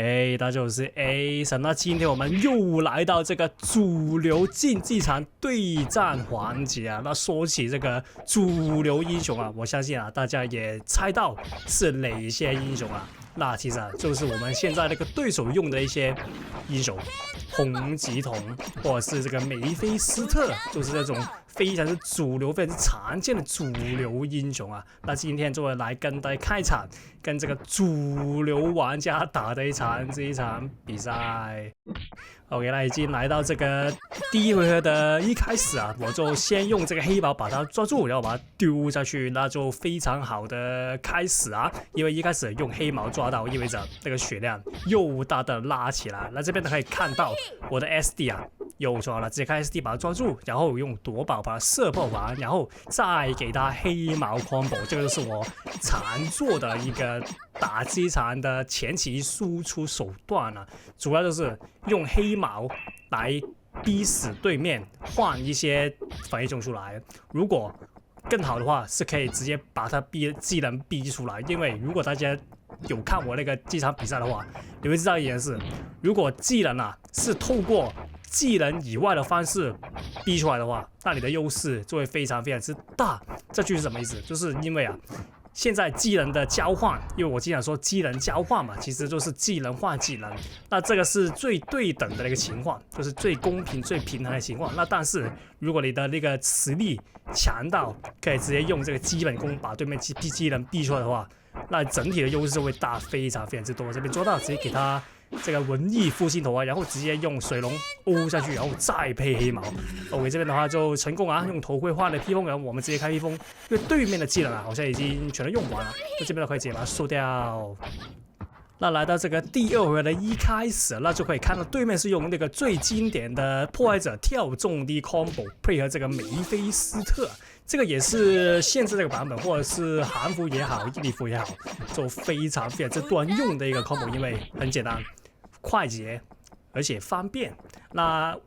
嘿，大家好，我是 Ace。那今天我們又來到這個主流競技場對戰環節啊。那說起這個主流英雄啊，我相信啊，大家也猜到是哪些英雄啊？那其實啊，就是我們現在那個對手用的一些英雄，紅吉童或者是這個梅菲斯特，就是這種非常之主流、非常之常見的主流英雄啊。那今天就會來跟大家開場，跟這個主流玩家打的這一場比賽。OK， 那已經來到這個第一回合的一開始啊，我就先用這個黑寶把它抓住，然後把它丟下去，那就非常好的開始啊。因為一開始用黑毛抓到，意味着那個血量又大的拉起來。那這邊呢可以看到我的 SD 啊，又抓了，直接開 SD 把它抓住，然後用夺寶把它射爆完，然後再給它黑毛 combo， 這個就是我常做的一個打機場的前期輸出手段啊，主要就是用黑毛來逼死對面，換一些反应种出來。如果更好的話，是可以直接把他技能逼出來。因為如果大家有看我那個机场比賽的話，你會知道一件事：如果技能啊是透過技能以外的方式逼出來的話，那你的優勢就會非常非常之大。這句是什麼意思？就是因為啊，現在技能的交換，因為我經常說技能交換嘛，其實就是技能換技能。那這個是最对等的那個情況，就是最公平、最平衡的情況。那但是如果你的那個實力強到可以直接用這個基本功把對面技能逼出來的話，那整體的優勢會大非常非常之多。這邊做到直接給他這個文藝復興頭啊，然後直接用水龍歐下去，然後再配黑毛。OK， 這邊的話就成功啊，用頭盔換了披風，然後我們直接開披風，因為對面的技能啊好像已經全都用完了，那這邊的可以直接把它收掉。那來到這個第二回合的一開始，那就可以看到對面是用那個最經典的破壞者跳重力 combo 配合這個梅菲斯特。這個也是現在這個版本，或者是韓服也好，伊利服也好，就非常非常之端用的一個 combo， 因為很簡單、快捷，而且方便。那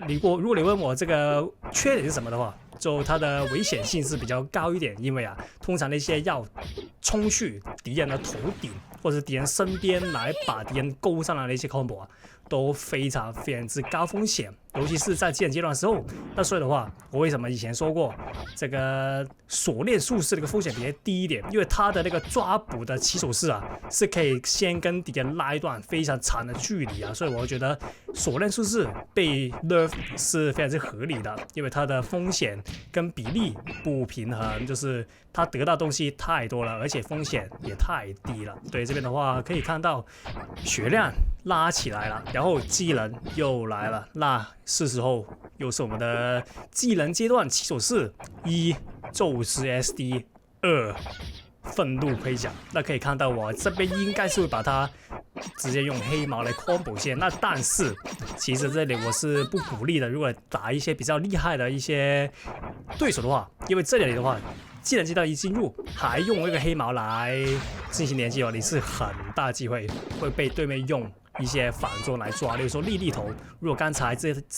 如果你問我這個缺點是什麼的話，就它的危險性是比較高一點，因為啊，通常那些要衝去敵人的頭頂或者敵人身邊來把敵人勾上來的一些 combo 啊，都非常非常之高風險，尤其是在技能階段的時候。那所以的話，我為什麼以前說過這個鎖鏈術士的一個風險比較低一點？因為它的那個抓捕的起手式啊，是可以先跟敵人拉一段非常長的距離啊，所以我覺得鎖鏈術士被 nerf 是非常之合理的，因為它的風險跟比例不平衡，就是它得到東西太多了，而且風險也太低了。对，這邊的話可以看到血量拉起來了，然後技能又來了，那是時候又是我們的技能階段起手式：1宙斯 SD， 2憤怒盔甲。那可以看到我這邊應該是會把它直接用黑毛來 combo 線，那但是其實這裡我是不鼓勵的。如果打一些比較厲害的一些對手的話，因為這裡的話技能階段一進入還用那個黑毛來進行連擊哦，你是很大機會會被對面用一些反作來抓，例如說力頭。如果剛才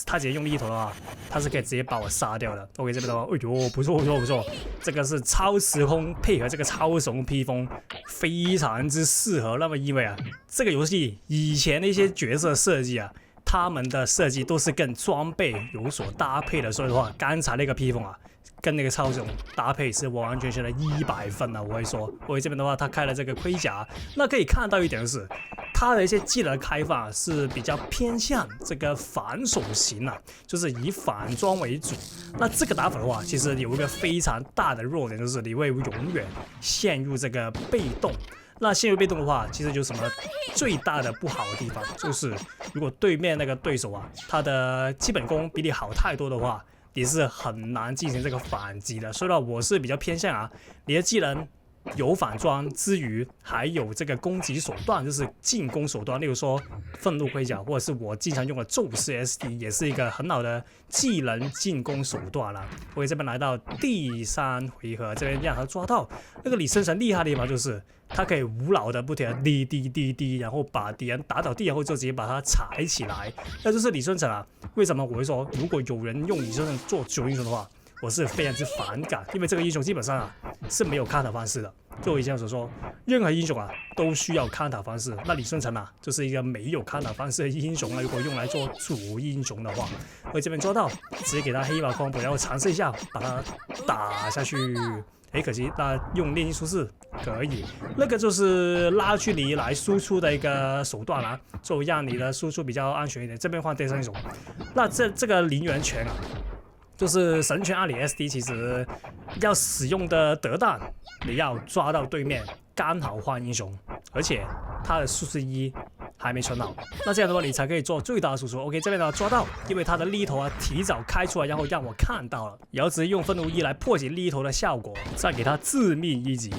他直接用力頭的話，他是可以直接把我殺掉的。OK， 這邊的話，哎呦，不錯不錯不錯，這個是超時空配合這個超时空披風，非常之適合。那麼因為啊，這個遊戲以前的一些角色設計啊，他們的設計都是跟裝備有所搭配的，所以的話，剛才那個披風啊，跟那個超种搭配是完完全全的100分啊！我會說，我這邊的話，他開了這個盔甲，那可以看到一點是，他的一些技能開發是比較偏向這個反手型啊，就是以反裝為主。那這個打法的話，其實有一個非常大的弱點，就是你會永遠陷入這個被動。那陷入被動的話，其實有什麼最大的不好的地方，就是如果對面那個對手啊，他的基本功比你好太多的話，你是很難進行這個反擊的。所以呢，我是比較偏向啊，你的技能有反裝之餘，還有這個攻擊手段，就是進攻手段，例如說憤怒盔甲，或者是我經常用的宙斯 SD， 也是一個很好的技能進攻手段啦。我這邊來到第3回合，這邊讓他抓到那個李生成厲害的地方就是，他可以無腦的不停的滴滴滴滴，然後把敵人打倒地，然後就直接把他踩起來。那就是李舜臣啊。為什麼我會說，如果有人用李舜臣做主英雄的話，我是非常之反感，因為這個英雄基本上啊是沒有卡塔方式的，就我以前所說，任何英雄啊都需要康塔方式。那李舜臣啊就是一個沒有康塔方式的英雄啊。如果用來做主英雄的話，我這邊抓到，直接給他黑馬combo，然後嘗試一下把他打下去。可惜那用煉金術士可以，那個就是拉距離來輸出的一個手段啊，就讓你的輸出比較安全一點。這邊換第三種，那這個靈元拳啊，就是神拳阿里 SD， 其實要使用的得當，你要抓到對面剛好換英雄，而且他的術士1還沒存好，那這樣的話你才可以做最大的輸出。OK， 這邊呢抓到，因為他的利頭啊提早開出來，然後讓我看到了，然後直接用憤怒1來破解利頭的效果，再給他致命一擊。